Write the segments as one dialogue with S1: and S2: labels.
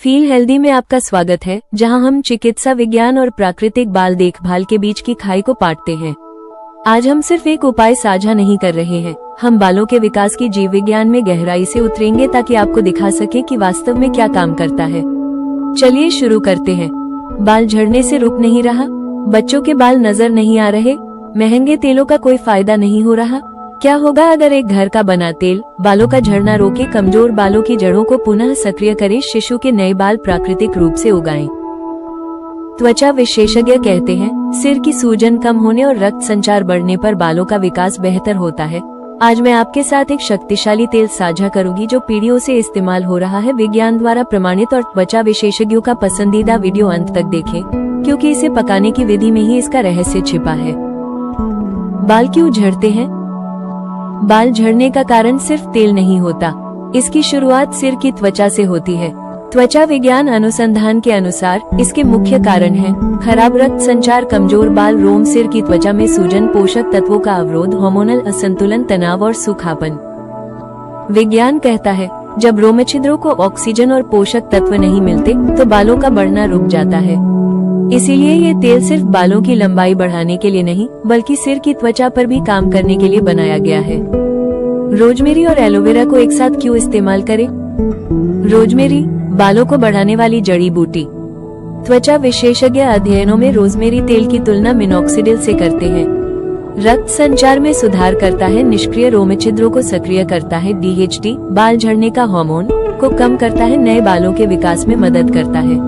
S1: Feel healthy में आपका स्वागत है, जहां हम चिकित्सा विज्ञान और प्राकृतिक बाल देखभाल के बीच की खाई को पाटते हैं। आज हम सिर्फ एक उपाय साझा नहीं कर रहे हैं, हम बालों के विकास की जीव विज्ञान में गहराई से उतरेंगे ताकि आपको दिखा सके कि वास्तव में क्या काम करता है। चलिए शुरू करते हैं। बाल झड़ने से रुक नहीं रहा, बच्चों के बाल नजर नहीं आ रहे, महंगे तेलों का कोई फायदा नहीं हो रहा। क्या होगा अगर एक घर का बना तेल बालों का झड़ना रोके, कमजोर बालों की जड़ों को पुनः सक्रिय करे, शिशु के नए बाल प्राकृतिक रूप से उगाएं? त्वचा विशेषज्ञ कहते हैं, सिर की सूजन कम होने और रक्त संचार बढ़ने पर बालों का विकास बेहतर होता है। आज मैं आपके साथ एक शक्तिशाली तेल साझा करूंगी जो पीढ़ियों से इस्तेमाल हो रहा है, विज्ञान द्वारा प्रमाणित और त्वचा विशेषज्ञों का पसंदीदा। वीडियो अंत तक देखें, क्योंकि इसे पकाने की विधि में ही इसका रहस्य छिपा है। बाल क्यों झड़ते हैं? बाल झड़ने का कारण सिर्फ तेल नहीं होता, इसकी शुरुआत सिर की त्वचा से होती है। त्वचा विज्ञान अनुसंधान के अनुसार इसके मुख्य कारण हैं खराब रक्त संचार, कमजोर बाल, रोम, सिर की त्वचा में सूजन, पोषक तत्वों का अवरोध, हार्मोनल असंतुलन, तनाव और सूखापन। विज्ञान कहता है, जब रोम छिद्रों को ऑक्सीजन और पोषक तत्व नहीं मिलते तो बालों का बढ़ना रुक जाता है। इसीलिए ये तेल सिर्फ बालों की लंबाई बढ़ाने के लिए नहीं, बल्कि सिर की त्वचा पर भी काम करने के लिए बनाया गया है। रोजमेरी और एलोवेरा को एक साथ क्यों इस्तेमाल करें? रोजमेरी बालों को बढ़ाने वाली जड़ी बूटी। त्वचा विशेषज्ञ अध्ययनों में रोजमेरी तेल की तुलना मिनॉक्सिडिल से करते हैं। रक्त संचार में सुधार करता है, निष्क्रिय रोम छिद्रों को सक्रिय करता है, DHT बाल झड़ने का हार्मोन को कम करता है, नए बालों के विकास में मदद करता है।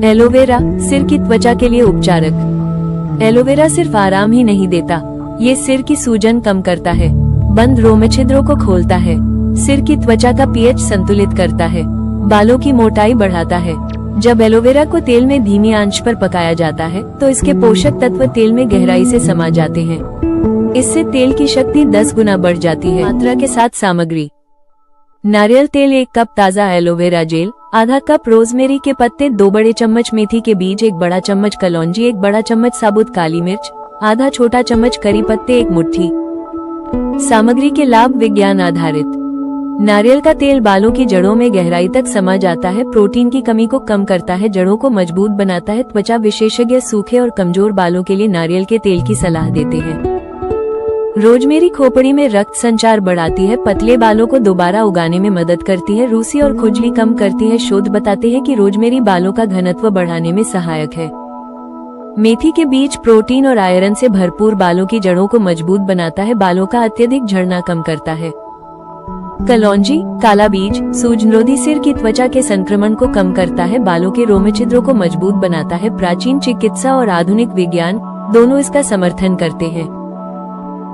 S1: एलोवेरा सिर की त्वचा के लिए उपचारक। एलोवेरा सिर्फ आराम ही नहीं देता, ये सिर की सूजन कम करता है, बंद रोम छिद्रों को खोलता है, सिर की त्वचा का pH संतुलित करता है, बालों की मोटाई बढ़ाता है। जब एलोवेरा को तेल में धीमी आंच पर पकाया जाता है तो इसके पोषक तत्व तेल में गहराई से समा जाते हैं। इससे तेल की शक्ति 10 गुना बढ़ जाती है। मात्रा के साथ सामग्री: नारियल तेल 1 कप, ताज़ा एलोवेरा जेल आधा कप, रोजमेरी के पत्ते 2 बड़े चम्मच, मेथी के बीज 1 बड़ा चम्मच, कलौंजी 1 बड़ा चम्मच, साबुत काली मिर्च आधा छोटा चम्मच, करी पत्ते 1 मुट्ठी। सामग्री के लाभ: विज्ञान आधारित। नारियल का तेल बालों की जड़ों में गहराई तक समा जाता है, प्रोटीन की कमी को कम करता है, जड़ों को मजबूत बनाता है। त्वचा विशेषज्ञ सूखे और कमजोर बालों के लिए नारियल के तेल की सलाह देते हैं। रोजमेरी खोपड़ी में रक्त संचार बढ़ाती है, पतले बालों को दोबारा उगाने में मदद करती है, रूसी और खुजली कम करती है। शोध बताते हैं कि रोजमेरी बालों का घनत्व बढ़ाने में सहायक है। मेथी के बीज प्रोटीन और आयरन से भरपूर बालों की जड़ों को मजबूत बनाता है, बालों का अत्यधिक झड़ना कम करता है। कलौंजी काला बीज सूजनरोधी, सिर की त्वचा के संक्रमण को कम करता है, बालों के रोम छिद्रों को मजबूत बनाता है। प्राचीन चिकित्सा और आधुनिक विज्ञान दोनों इसका समर्थन करते हैं।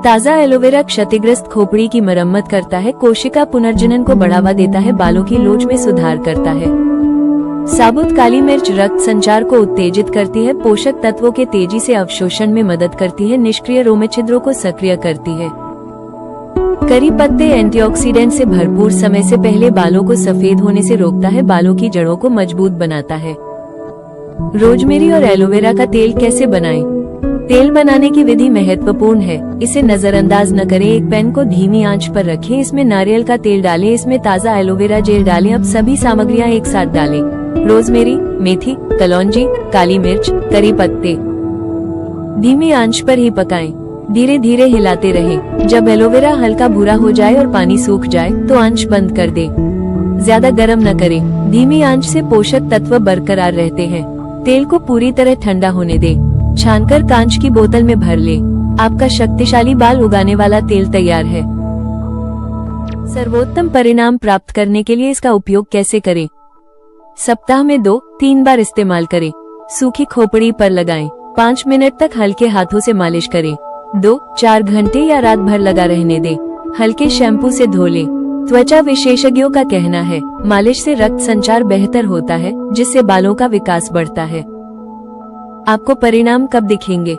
S1: ताज़ा एलोवेरा क्षतिग्रस्त खोपड़ी की मरम्मत करता है, कोशिका पुनर्जनन को बढ़ावा देता है, बालों की लोच में सुधार करता है। साबुत काली मिर्च रक्त संचार को उत्तेजित करती है, पोषक तत्वों के तेजी से अवशोषण में मदद करती है, निष्क्रिय रोम छिद्रों को सक्रिय करती है। करी पत्ते एंटीऑक्सीडेंट से भरपूर, समय से पहले बालों को सफेद होने से रोकता है, बालों की जड़ों को मजबूत बनाता है। रोजमेरी और एलोवेरा का तेल कैसे बनाएं? तेल बनाने की विधि महत्वपूर्ण है, इसे नजरअंदाज न करें। एक पैन को धीमी आंच पर रखें, इसमें नारियल का तेल डालें, इसमें ताज़ा एलोवेरा जेल डालें। अब सभी सामग्रियां एक साथ डालें, रोजमेरी, मेथी, कलौंजी, काली मिर्च, करी पत्ते। धीमी आंच पर ही पकाएं, धीरे धीरे हिलाते रहें। जब एलोवेरा हल्का भूरा हो जाए और पानी सूख जाए तो आंच बंद कर दें। ज्यादा गर्म न करें, धीमी आंच से पोषक तत्व बरकरार रहते हैं। तेल को पूरी तरह ठंडा होने दें, छानकर कांच की बोतल में भर लें। आपका शक्तिशाली बाल उगाने वाला तेल तैयार है। सर्वोत्तम परिणाम प्राप्त करने के लिए इसका उपयोग कैसे करें? सप्ताह में 2-3 बार इस्तेमाल करें। सूखी खोपड़ी पर लगाएं, 5 मिनट तक हल्के हाथों से मालिश करें, 2-4 घंटे या रात भर लगा रहने दें। हल्के शैम्पू से धो लें। त्वचा विशेषज्ञों का कहना है, मालिश से रक्त संचार बेहतर होता है, जिससे बालों का विकास बढ़ता है। आपको परिणाम कब दिखेंगे?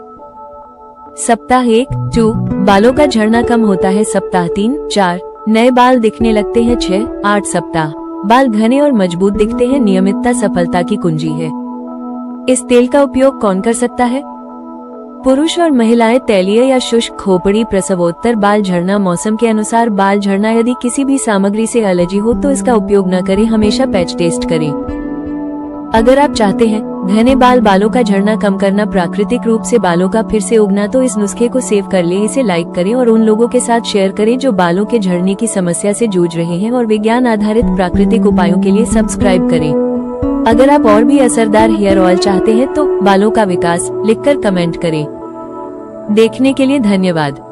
S1: सप्ताह 1-2 बालों का झड़ना कम होता है, सप्ताह 3-4 नए बाल दिखने लगते हैं, 6-8 सप्ताह बाल घने और मजबूत दिखते हैं। नियमितता सफलता की कुंजी है। इस तेल का उपयोग कौन कर सकता है? पुरुष और महिलाएं तैलीय या शुष्क खोपड़ी प्रसवोत्तर बाल झड़ना मौसम के अनुसार बाल झड़ना। यदि किसी भी सामग्री से एलर्जी हो तो इसका उपयोग न करें। हमेशा पैच टेस्ट करें। अगर आप चाहते हैं घने बालों का झड़ना कम करना, प्राकृतिक रूप से बालों का फिर से उगना, तो इस नुस्खे को सेव कर लें। इसे लाइक करें और उन लोगों के साथ शेयर करें जो बालों के झड़ने की समस्या से जूझ रहे हैं, और विज्ञान आधारित प्राकृतिक उपायों के लिए सब्सक्राइब करें। अगर आप और भी असरदार हेयर ऑयल चाहते हैं तो बालों का विकास लिखकर कमेंट करें। देखने के लिए धन्यवाद।